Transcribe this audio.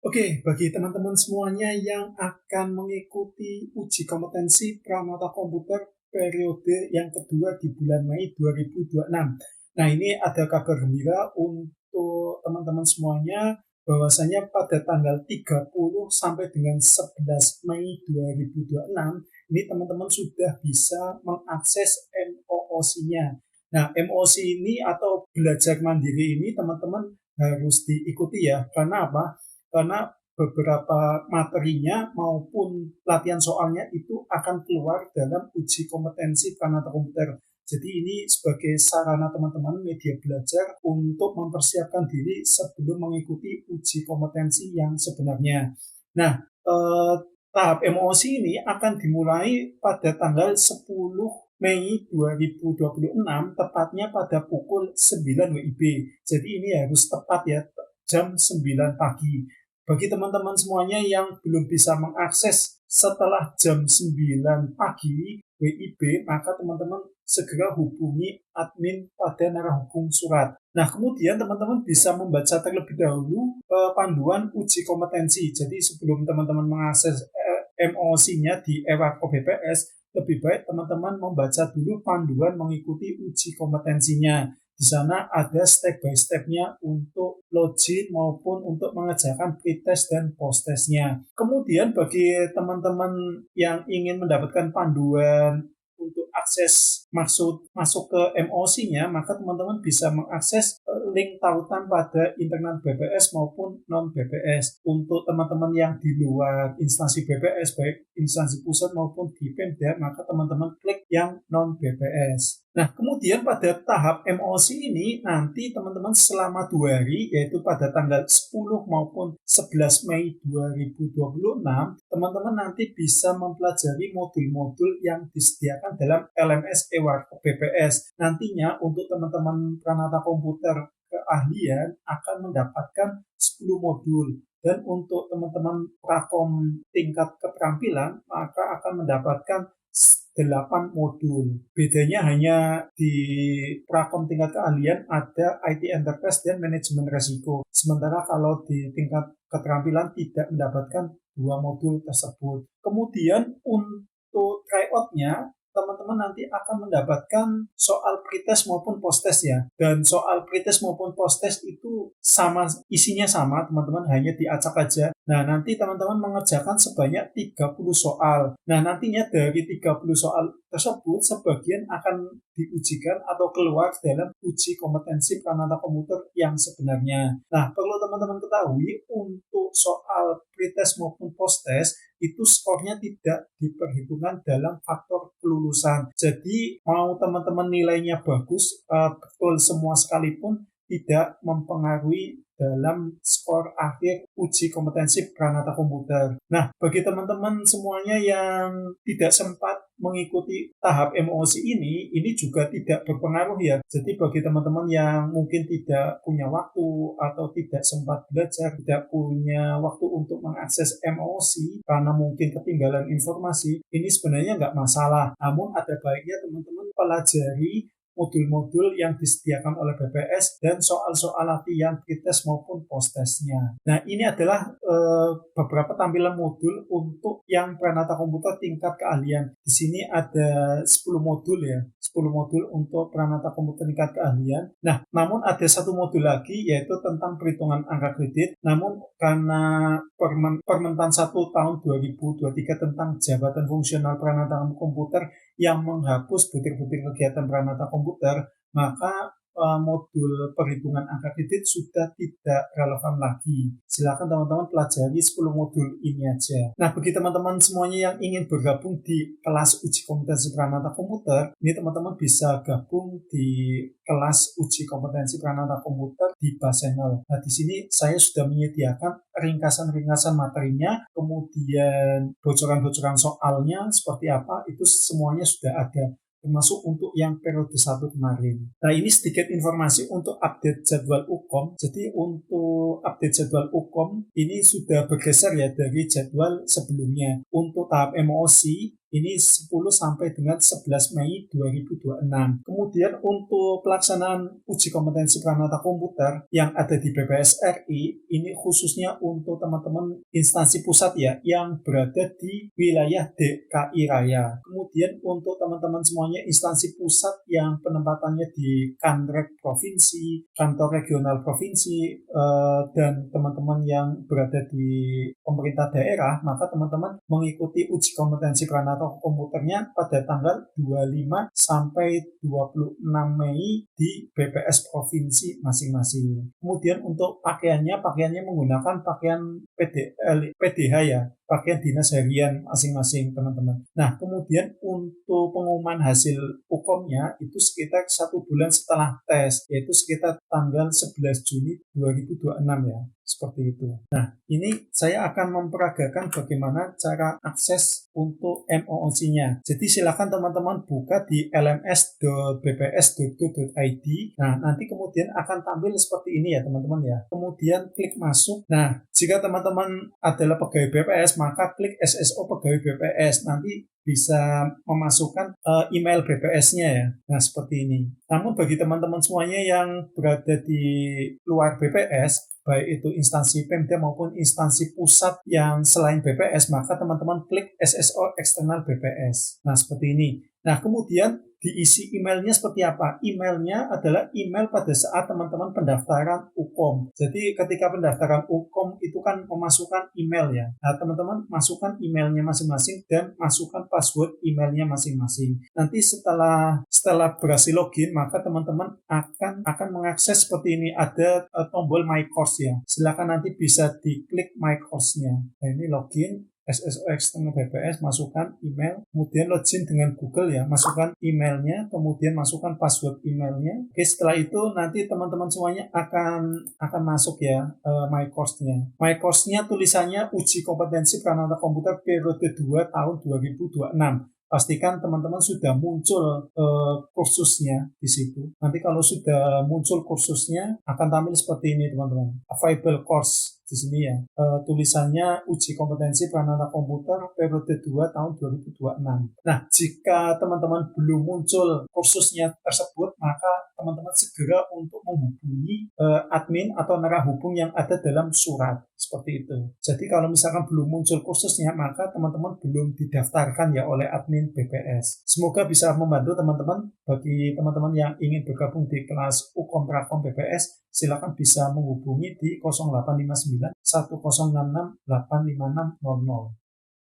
Oke, bagi teman-teman semuanya yang akan mengikuti uji kompetensi Pramata Komputer periode yang kedua di bulan Mei 2026. Nah, ini ada kabar gembira untuk teman-teman semuanya bahwasanya pada tanggal 30 sampai dengan 11 Mei 2026 ini teman-teman sudah bisa mengakses MOOC-nya. Nah, MOOC ini atau belajar mandiri ini teman-teman harus diikuti ya. Karena apa? Karena beberapa materinya maupun latihan soalnya itu akan keluar dalam uji kompetensi Pranata Komputer. Jadi ini sebagai sarana teman-teman media belajar untuk mempersiapkan diri sebelum mengikuti uji kompetensi yang sebenarnya. Nah, tahap MOC ini akan dimulai pada tanggal 10 Mei 2026, tepatnya pada pukul 9 WIB. Jadi ini harus tepat ya, jam 9 pagi. Bagi teman-teman semuanya yang belum bisa mengakses setelah jam 9 pagi WIB, maka teman-teman segera hubungi admin pada narah hubung surat. Nah, kemudian teman-teman bisa membaca terlebih dahulu panduan uji kompetensi. Jadi sebelum teman-teman mengakses MOC-nya di Ewako BPS, lebih baik teman-teman membaca dulu panduan mengikuti uji kompetensinya. Di sana ada step by step-nya untuk login maupun untuk mengerjakan pretest dan post-testnya. Kemudian bagi teman-teman yang ingin mendapatkan panduan untuk akses masuk ke MOC-nya, maka teman-teman bisa mengakses link tautan pada internal BPS maupun non BPS. Untuk teman-teman yang di luar instansi BPS, baik instansi pusat maupun di Pemda, maka teman-teman klik yang non BPS. Nah, kemudian pada tahap MOC ini nanti teman-teman selama 2 hari, yaitu pada tanggal 10 maupun 11 Mei 2026, teman-teman nanti bisa mempelajari modul-modul yang disediakan dalam LMS Ewako BPS. Nantinya untuk teman-teman Pranata Komputer keahlian akan mendapatkan 10 modul. Dan untuk teman-teman prakom tingkat keterampilan, maka akan mendapatkan 8 modul. Bedanya hanya di prakom tingkat keahlian ada IT Enterprise dan manajemen resiko. Sementara kalau di tingkat keterampilan tidak mendapatkan 2 modul tersebut. Kemudian untuk tryout-nya, teman-teman nanti akan mendapatkan soal pretest maupun post-test ya. Dan soal pretest maupun post-test itu isinya sama, teman-teman hanya diacak aja. Nah, nanti teman-teman mengerjakan sebanyak 30 soal. Nah, nantinya dari 30 soal tersebut, sebagian akan diujikan atau keluar dalam uji kompetensi Pranata Komputer yang sebenarnya. Nah, perlu teman-teman ketahui, untuk soal pretest maupun post-test, itu skornya tidak diperhitungkan dalam faktor kelulusan. Jadi, mau teman-teman nilainya bagus, betul semua sekalipun, tidak mempengaruhi dalam skor akhir uji kompetensi Pranata Komputer. Nah, bagi teman-teman semuanya yang tidak sempat mengikuti tahap MOC ini juga tidak berpengaruh ya. Jadi bagi teman-teman yang mungkin tidak punya waktu atau tidak sempat belajar, tidak punya waktu untuk mengakses MOC karena mungkin ketinggalan informasi, ini sebenarnya nggak masalah. Namun ada baiknya teman-teman pelajari modul-modul yang disediakan oleh BPS dan soal-soal latihan pretest maupun post-testnya. Nah, ini adalah beberapa tampilan modul untuk yang Pranata Komputer tingkat keahlian. Di sini ada 10 modul ya, 10 modul untuk Pranata Komputer tingkat keahlian. Nah, namun ada satu modul lagi yaitu tentang perhitungan angka kredit. Namun karena Permentan 1 tahun 2023 tentang jabatan fungsional Pranata Komputer yang menghapus butir-butir kegiatan Pranata Komputer, maka modul perhitungan angka kredit sudah tidak relevan lagi. Silakan teman-teman pelajari 10 modul ini aja. Nah, bagi teman-teman semuanya yang ingin bergabung di kelas uji kompetensi Pranata Komputer, ini teman-teman bisa gabung di kelas uji kompetensi Pranata Komputer di Basenel. Nah, di sini saya sudah menyediakan ringkasan-ringkasan materinya, kemudian bocoran-bocoran soalnya seperti apa, itu semuanya sudah ada, termasuk untuk yang periode 1 kemarin. Nah, ini sedikit informasi untuk update jadwal UKOM. Jadi untuk update jadwal UKOM ini sudah bergeser ya dari jadwal sebelumnya. Untuk tahap MOC Ini 10 sampai dengan 11 Mei 2026. Kemudian untuk pelaksanaan uji kompetensi Pranata Komputer yang ada di BPS RI, ini khususnya untuk teman-teman instansi pusat ya, yang berada di wilayah DKI Raya. Kemudian untuk teman-teman semuanya instansi pusat yang penempatannya di Kanrek Provinsi, kantor regional provinsi, dan teman-teman yang berada di pemerintah daerah, maka teman-teman mengikuti uji kompetensi Pranata Komputernya pada tanggal 25 sampai 26 Mei di BPS provinsi masing-masing. Kemudian untuk pakaiannya menggunakan pakaian PDH ya, pakaian dinas harian masing-masing teman-teman. Nah, kemudian untuk pengumuman hasil UKOM-nya itu sekitar 1 bulan setelah tes, yaitu sekitar tanggal 11 Juni 2026 ya, seperti itu. Nah, ini saya akan memperagakan bagaimana cara akses untuk MOOC-nya. Jadi silakan teman-teman buka di lms.bps.go.id. Nah, nanti kemudian akan tampil seperti ini ya teman-teman ya. Kemudian klik masuk. Nah, jika teman-teman adalah pegawai BPS, maka klik SSO pegawai BPS. Nanti bisa memasukkan email BPS-nya ya. Nah, seperti ini. Namun bagi teman-teman semuanya yang berada di luar BPS, baik itu instansi Pemda maupun instansi pusat yang selain BPS, maka teman-teman klik SSO eksternal BPS. Nah, seperti ini. Nah, kemudian diisi emailnya seperti apa? Emailnya adalah email pada saat teman-teman pendaftaran UKOM. Jadi ketika pendaftaran UKOM itu kan memasukkan email ya. Nah, teman-teman masukkan emailnya masing-masing dan masukkan password emailnya masing-masing. Nanti setelah berhasil login, maka teman-teman akan mengakses seperti ini. Ada tombol My Course ya. Silakan nanti bisa diklik My Course-nya. Nah, ini login. SSO eksternal BPS, masukkan email, kemudian login dengan Google ya, masukkan emailnya, kemudian masukkan password emailnya. Oke, setelah itu nanti teman-teman semuanya akan masuk ya My Course-nya. My Course-nya tulisannya uji kompetensi Pranata Komputer periode 2 tahun 2026. Pastikan teman-teman sudah muncul kursusnya di situ. Nanti kalau sudah muncul kursusnya akan tampil seperti ini teman-teman. Available course di sini ya. Tulisannya uji kompetensi Pranata Komputer periode 2 tahun 2026. Nah, jika teman-teman belum muncul kursusnya tersebut, maka teman-teman segera untuk menghubungi admin atau narahubung yang ada dalam surat. Seperti itu. Jadi kalau misalkan belum muncul kursusnya, maka teman-teman belum didaftarkan ya oleh admin BPS. Semoga bisa membantu teman-teman. Bagi teman-teman yang ingin bergabung di kelas UKOM Prakom BPS, silakan bisa menghubungi di 0859 1066 85600.